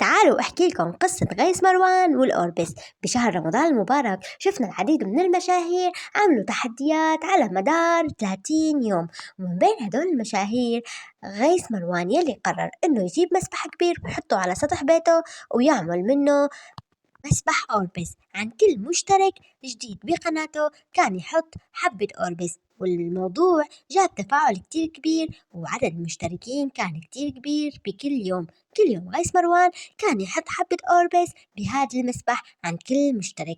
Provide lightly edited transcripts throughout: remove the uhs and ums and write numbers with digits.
تعالوا أحكي لكم قصة غيث مروان والأوربس. بشهر رمضان المبارك شفنا العديد من المشاهير عملوا تحديات على مدار 30 يوم، ومن بين هدول المشاهير غيث مروان يلي قرر إنه يجيب مسبح كبير ويحطه على سطح بيته ويعمل منه مسبح أوربس. عن كل مشترك جديد بقناته كان يحط حبة أوربس، والموضوع جاب تفاعل كتير كبير، وعدد المشتركين كان كتير كبير بكل يوم. كل يوم غيث مروان كان يحط حبة أوربس بهذا المسبح عن كل مشترك.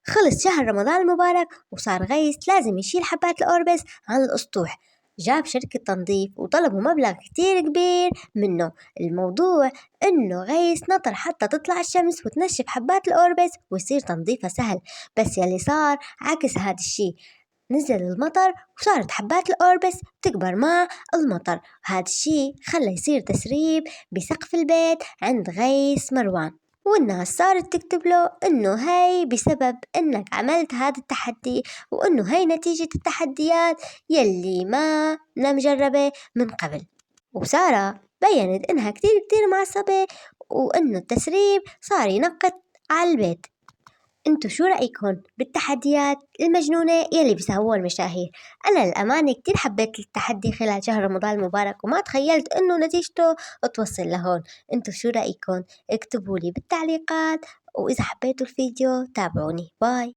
خلص شهر رمضان المبارك وصار غيث لازم يشيل حبات الأوربس عن الأسطوح. جاب شركة تنظيف وطلبوا مبلغ كتير كبير منه. الموضوع إنه غيث نطر حتى تطلع الشمس وتنشف حبات الأوربس ويصير تنظيفها سهل، بس يلي صار عكس هذا الشي. نزل المطر وصارت حبات الأوربس تكبر مع المطر، هذا الشي خلى يصير تسريب بسقف البيت عند غيث مروان، والناس صارت تكتب له إنه هاي بسبب إنك عملت هذا التحدي، وإنه هاي نتيجة التحديات يلي ما مجربة من قبل. وسارة بيّنت إنها كتير معصبة، وإنه التسريب صار ينقط على البيت. انتو شو رأيكم بالتحديات المجنونة يلي بيسووها المشاهير؟ أنا للأمانة كتير حبيت التحدي خلال شهر رمضان المبارك، وما تخيلت إنه نتيجته توصل لهون. انتو شو رأيكم؟ اكتبولي بالتعليقات، وإذا حبيتوا الفيديو تابعوني. باي.